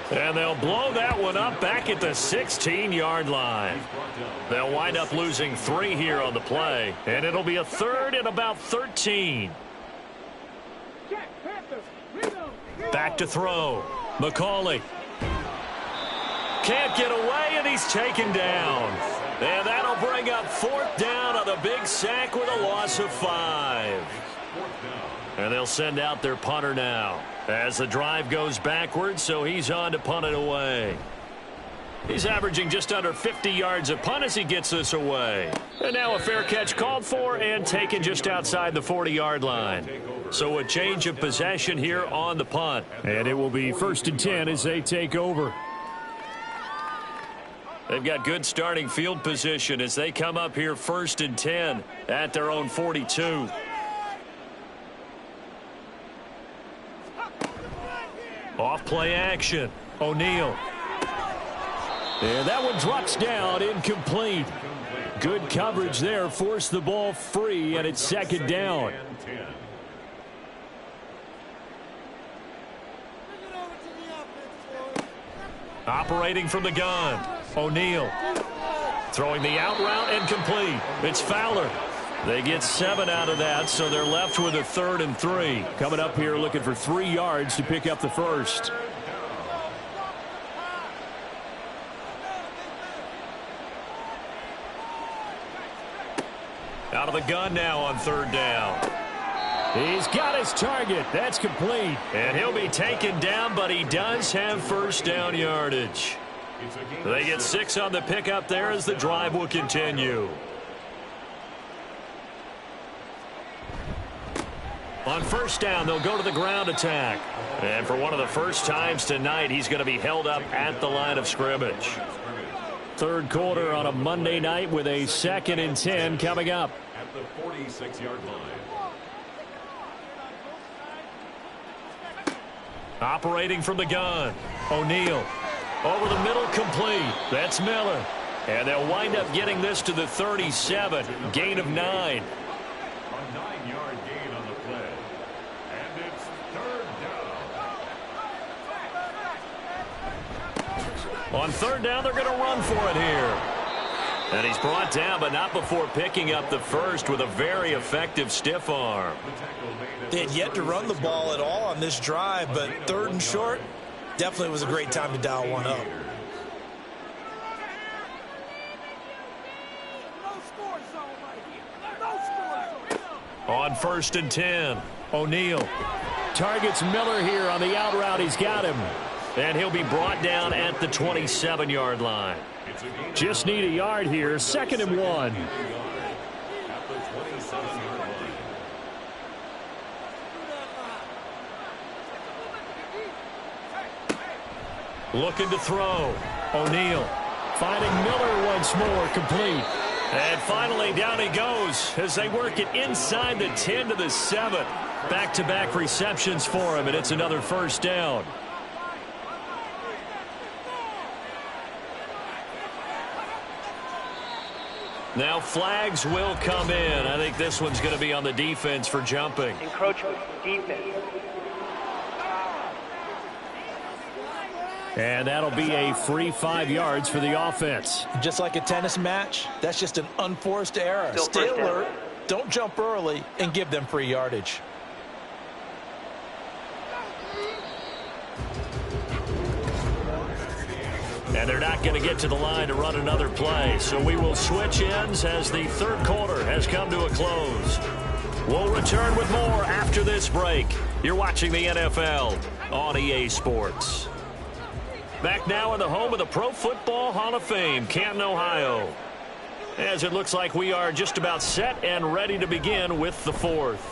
And they'll blow that one up back at the 16-yard line. They'll wind up losing 3 here on the play, and it'll be a 3rd and about 13. Back to throw. McCauley. Can't get away, and he's taken down. And that'll bring up 4th down on the big sack with a loss of 5. And they'll send out their punter now as the drive goes backwards, so he's on to punt it away. He's averaging just under 50 yards a punt as he gets this away. And now a fair catch called for and taken just outside the 40-yard line. So a change of possession here on the punt. And it will be 1st and 10 as they take over. They've got good starting field position as they come up here 1st and 10 at their own 42. Off play action. O'Neal. And that one drops down, incomplete. Good coverage there, forced the ball free, and it's 2nd down. Operating from the gun. O'Neal. Throwing the out route and complete. It's Fowler. They get 7 out of that, so they're left with a 3rd and 3. Coming up here looking for 3 yards to pick up the first. Out of the gun now on 3rd down. He's got his target. That's complete. And he'll be taken down, but he does have 1st down yardage. They get 6 on the pickup there as the drive will continue. On 1st down, they'll go to the ground attack. And for one of the first times tonight, he's going to be held up at the line of scrimmage. 3rd quarter on a Monday night with a 2nd and 10 coming up. At the 46-yard line. Operating from the gun. O'Neal. Over the middle, complete. That's Miller. And they'll wind up getting this to the 37. Gain of 9. A 9-yard gain on the play. And it's 3rd down. On 3rd down, they're going to run for it here. And he's brought down, but not before picking up the first with a very effective stiff arm. They had yet to run the ball at all on this drive, but 3rd and short definitely was a great time to dial one up. On 1st and 10, O'Neal. Targets Miller here on the out route. He's got him. And he'll be brought down at the 27-yard line. Just need a yard here. 2nd and 1. At the 27-yard line. Looking to throw. O'Neal. Finding Miller once more, complete. And finally down he goes as they work it inside the 10 to the 7. Back-to-back receptions for him, and it's another first down. Now flags will come in. I think this one's going to be on the defense for jumping. Encroachment, defense. And that'll be a free 5 yards for the offense. Just like a tennis match, that's just an unforced error. Stay alert, don't jump early, and give them free yardage. And they're not going to get to the line to run another play. So we will switch ends as the third quarter has come to a close. We'll return with more after this break. You're watching the NFL on EA Sports. Back now in the home of the Pro Football Hall of Fame, Canton, Ohio. As it looks like we are just about set and ready to begin with the fourth.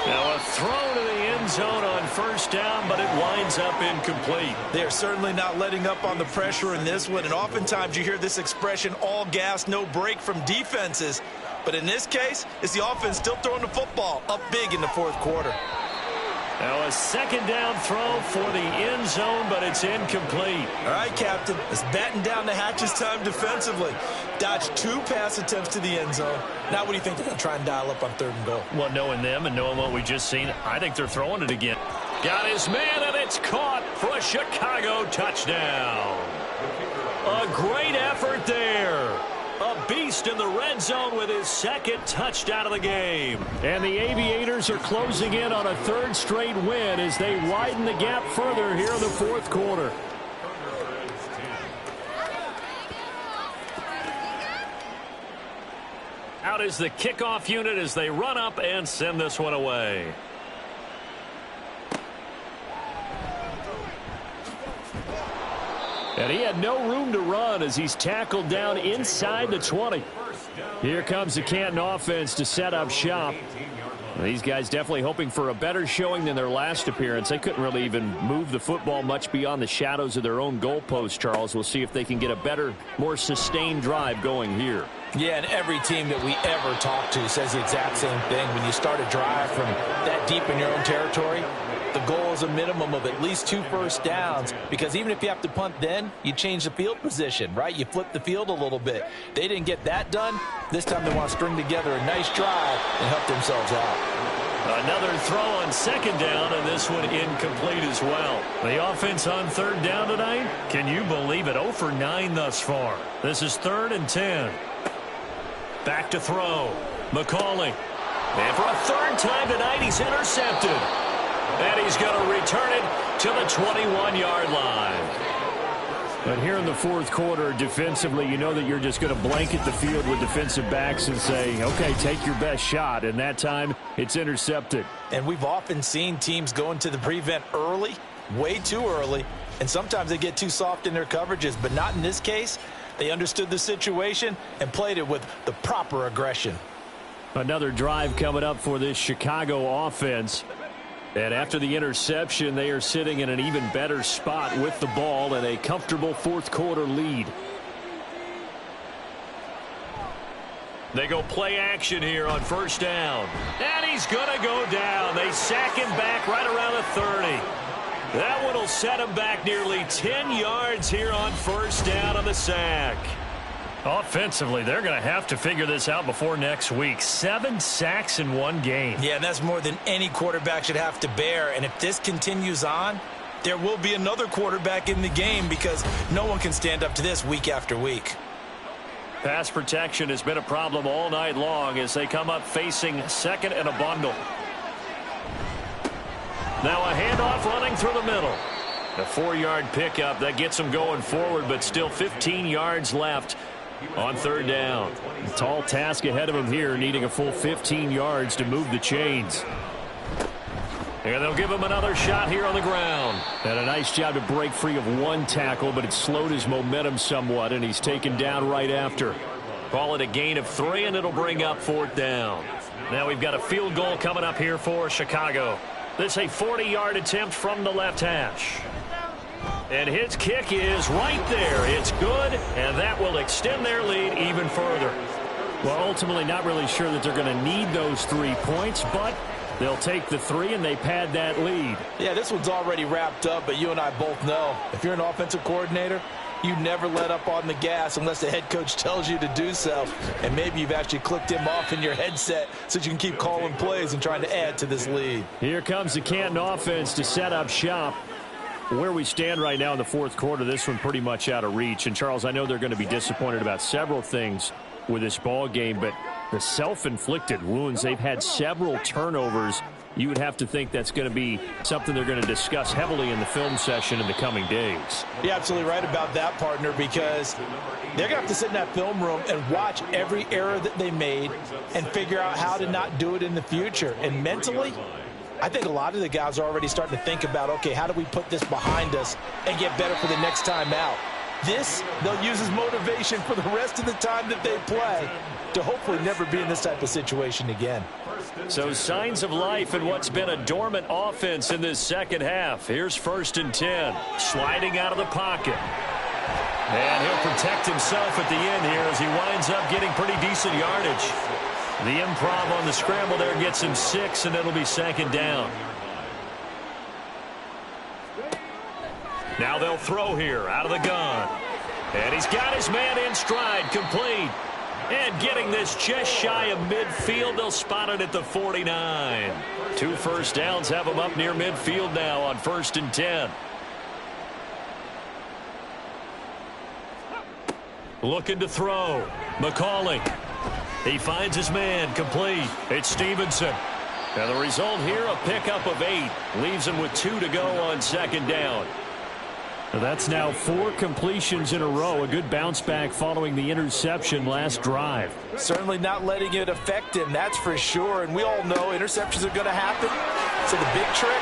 Now a throw to the end zone on first down, but it winds up incomplete. They're certainly not letting up on the pressure in this one, and oftentimes you hear this expression, all gas, no break from defenses. But in this case, it's the offense still throwing the football up big in the fourth quarter. Now a second down throw for the end zone, but it's incomplete. All right, Captain, it's batten down the hatches time defensively. Dodged 2 pass attempts to the end zone. Now what do you think they're going to try and dial up on 3rd and goal? Well, knowing them and knowing what we just seen, I think they're throwing it again. Got his man, and it's caught for a Chicago touchdown. A great effort there. A beast in the red zone with his second touchdown of the game. And the Aviators are closing in on a 3rd straight win as they widen the gap further here in the fourth quarter. Out is the kickoff unit as they run up and send this one away. And he had no room to run as he's tackled down inside the 20. Here comes the Canton offense to set up shop. These guys definitely hoping for a better showing than their last appearance. They couldn't really even move the football much beyond the shadows of their own goalpost, Charles. We'll see if they can get a better, more sustained drive going here. Yeah, and every team that we ever talk to says the exact same thing. When you start a drive from that deep in your own territory, the goal is a minimum of at least 2 first downs, because even if you have to punt then, you change the field position, right? You flip the field a little bit. They didn't get that done. This time they want to string together a nice drive and help themselves out. Another throw on 2nd down, and this one incomplete as well. The offense on 3rd down tonight, can you believe it? 0 for 9 thus far. This is 3rd and 10. Back to throw. McCauley. And for a 3rd time tonight, he's intercepted. And he's going to return it to the 21-yard line. But here in the fourth quarter, defensively, you know that you're just going to blanket the field with defensive backs and say, okay, take your best shot. And that time, it's intercepted. And we've often seen teams go into the prevent early, way too early, and sometimes they get too soft in their coverages, but not in this case. They understood the situation and played it with the proper aggression. Another drive coming up for this Chicago offense. And after the interception, they are sitting in an even better spot with the ball and a comfortable fourth quarter lead. They go play action here on 1st down. And he's going to go down. They sack him back right around the 30. That one will set him back nearly 10 yards here on 1st down on the sack. Offensively, they're going to have to figure this out before next week. 7 sacks in 1 game. Yeah, and that's more than any quarterback should have to bear. And if this continues on, there will be another quarterback in the game, because no one can stand up to this week after week. Pass protection has been a problem all night long as they come up facing 2nd and a bundle. Now a handoff running through the middle. A 4-yard pickup that gets them going forward, but still 15 yards left on 3rd down. A tall task ahead of him here, needing a full 15 yards to move the chains. And they'll give him another shot here on the ground. And a nice job to break free of 1 tackle, but it slowed his momentum somewhat, and he's taken down right after. Call it a gain of 3, and it'll bring up 4th down. Now we've got a field goal coming up here for Chicago. This a 40-yard attempt from the left hash. And his kick is right there. It's good, and that will extend their lead even further. Well, ultimately not really sure that they're going to need those 3 points, but they'll take the 3 and they pad that lead. Yeah, this one's already wrapped up, but you and I both know if you're an offensive coordinator, you never let up on the gas unless the head coach tells you to do so. And maybe you've actually clicked him off in your headset so you can keep calling plays and trying to add to this lead. Here comes the Canton offense to set up shop. Where we stand right now in the fourth quarter, this one pretty much out of reach. And, Charles, I know they're going to be disappointed about several things with this ball game, but the self-inflicted wounds, they've had several turnovers. You would have to think that's going to be something they're going to discuss heavily in the film session in the coming days. You're absolutely right about that, partner, because they're going to have to sit in that film room and watch every error that they made and figure out how to not do it in the future. And mentally, I think a lot of the guys are already starting to think about, okay, how do we put this behind us and get better for the next time out? This, they'll use as motivation for the rest of the time that they play to hopefully never be in this type of situation again. So signs of life in what's been a dormant offense in this second half. Here's 1st and 10. Sliding out of the pocket. And he'll protect himself at the end here as he winds up getting pretty decent yardage. The improv on the scramble there gets him 6, and it'll be 2nd down. Now they'll throw here out of the gun. And he's got his man in stride, complete. And getting this just shy of midfield, they'll spot it at the 49. 2 first downs have him up near midfield now on 1st and 10. Looking to throw. McCauley. He finds his man, complete. It's Stevenson. And the result here, a pickup of 8. Leaves him with 2 to go on 2nd down. That's now 4 completions in a row. A good bounce back following the interception last drive. Certainly not letting it affect him, that's for sure. And we all know interceptions are going to happen. So the big trick,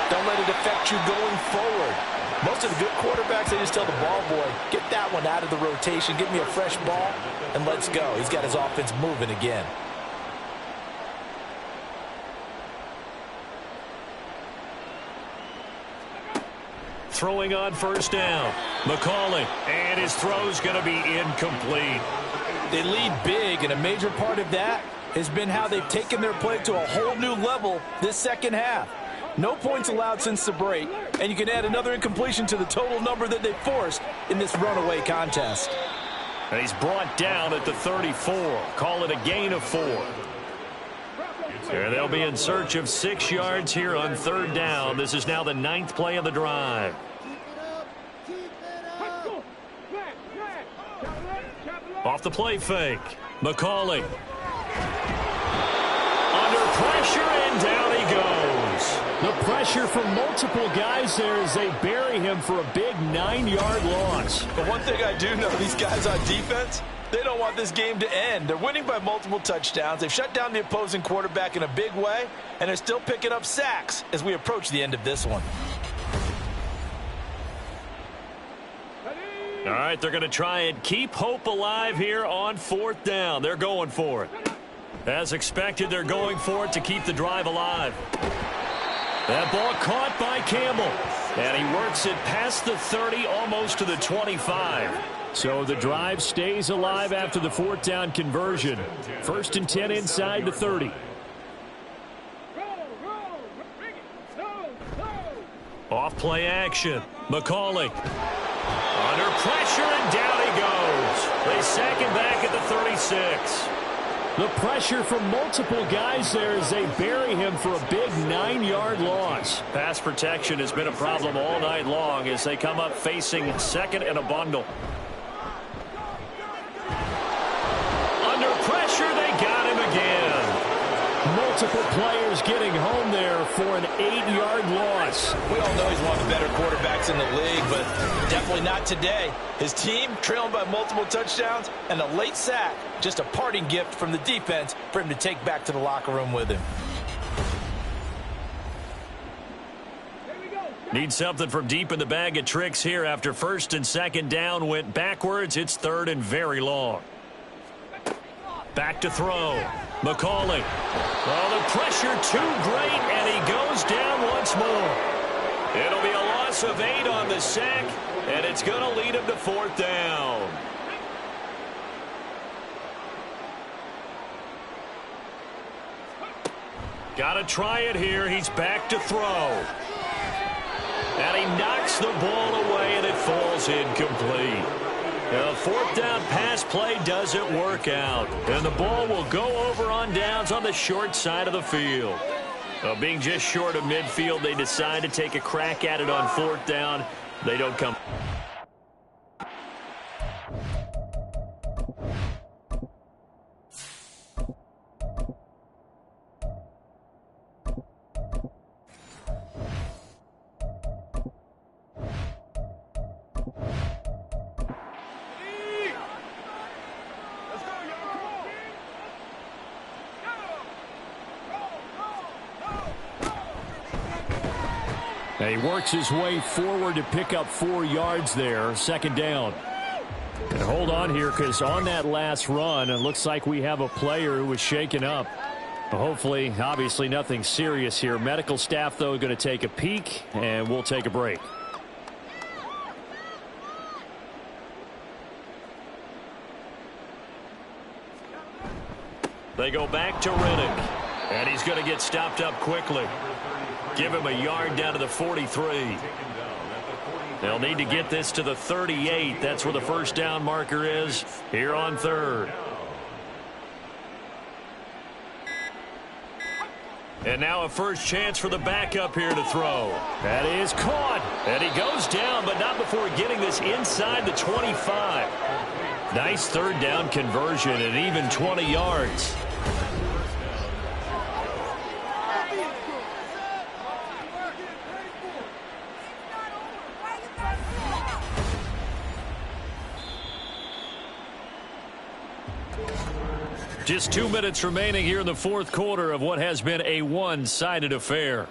don't let it affect you going forward. Most of the good quarterbacks, they just tell the ball boy, get that one out of the rotation, give me a fresh ball, and let's go. He's got his offense moving again. Throwing on 1st down. McCauley. And his throw's going to be incomplete. They lead big, and a major part of that has been how they've taken their play to a whole new level this second half. No points allowed since the break, and you can add another incompletion to the total number that they forced in this runaway contest. And he's brought down at the 34. Call it a gain of 4. And they'll be in search of 6 yards here on 3rd down. This is now the 9th play of the drive. Off the play fake. McCauley. Under pressure, and down he goes. The pressure from multiple guys there as they bury him for a big 9-yard loss. But one thing I do know, these guys on defense, they don't want this game to end. They're winning by multiple touchdowns. They've shut down the opposing quarterback in a big way, and they're still picking up sacks as we approach the end of this one. All right, they're going to try and keep hope alive here on 4th down. They're going for it. As expected, they're going for it to keep the drive alive. That ball caught by Campbell. And he works it past the 30, almost to the 25. So the drive stays alive after the 4th down conversion. 1st and 10 inside the 30. Off play action. McCauley. Under pressure, and down he goes. They sack him back at the 36. The pressure from multiple guys there as they bury him for a big 9-yard loss. Pass protection has been a problem all night long as they come up facing 2nd and a bundle. Under pressure, they got him again. Multiple players getting home there for an 8-yard loss. We all know he's one of the better quarterbacks in the league, but definitely not today. His team trailing by multiple touchdowns and a late sack. Just a parting gift from the defense for him to take back to the locker room with him. Need something from deep in the bag of tricks here after 1st and 2nd down went backwards. It's 3rd and very long. Back to throw. McCauley. Oh, the pressure too great, and he goes down once more. It'll be a loss of 8 on the sack, and it's going to lead him to 4th down. Got to try it here. He's back to throw. And he knocks the ball away, and it falls incomplete. The fourth down pass play doesn't work out. And the ball will go over on downs on the short side of the field. Being just short of midfield, they decide to take a crack at it on fourth down. They don't come. He works his way forward to pick up 4 yards there. Second down. And hold on here, because on that last run, it looks like we have a player who was shaken up. Hopefully, obviously nothing serious here. Medical staff, though, going to take a peek, and we'll take a break. They go back to Riddick. And he's going to get stopped up quickly. Give him a yard down to the 43. They'll need to get this to the 38. That's where the first down marker is here on third. And now a first chance for the backup here to throw. That is caught. And he goes down, but not before getting this inside the 25. Nice third down conversion at even 20 yards. Just 2 minutes remaining here in the fourth quarter of what has been a one-sided affair.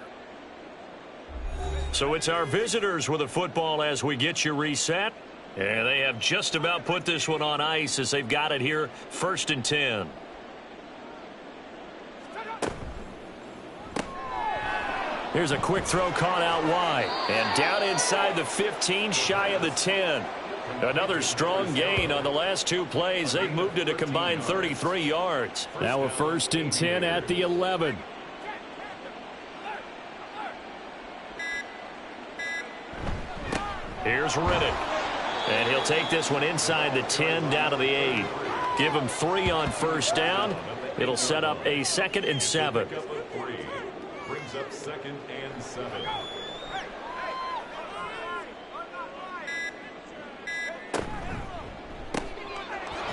So it's our visitors with the football as we get you reset. And they have just about put this one on ice as they've got it here, 1st and 10. Here's a quick throw caught out wide. And down inside the 15, shy of the 10. Another strong gain on the last 2 plays. They've moved it a combined 33 yards. Now a 1st and 10 at the 11. Here's Riddick. And he'll take this one inside the 10 down to the 8. Give him 3 on first down. It'll set up a 2nd and 7. Brings up 2nd and 7.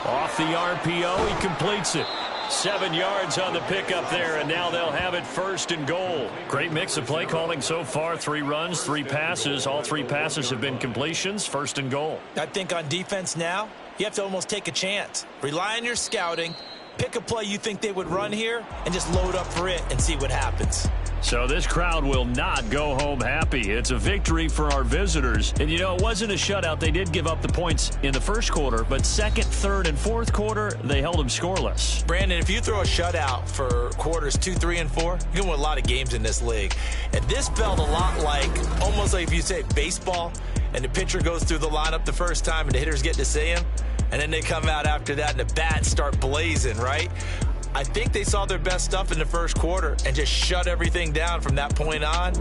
Off the RPO, he completes it. 7 yards on the pickup there, and now they'll have it 1st and goal. Great mix of play calling so far. 3 runs, 3 passes. All 3 passes have been completions. 1st and goal. I think on defense now, you have to almost take a chance. Rely on your scouting. Pick a play you think they would run here and just load up for it and see what happens. So this crowd will not go home happy. It's a victory for our visitors. And, you know, it wasn't a shutout. They did give up the points in the first quarter, but second, third, and fourth quarter, they held them scoreless. Brandon, if you throw a shutout for quarters 2, 3, and 4, you can win a lot of games in this league. And this felt a lot like, almost like if you say baseball, and the pitcher goes through the lineup the first time and the hitters get to see him, and then they come out after that and the bats start blazing, right? I think they saw their best stuff in the first quarter and just shut everything down from that point on.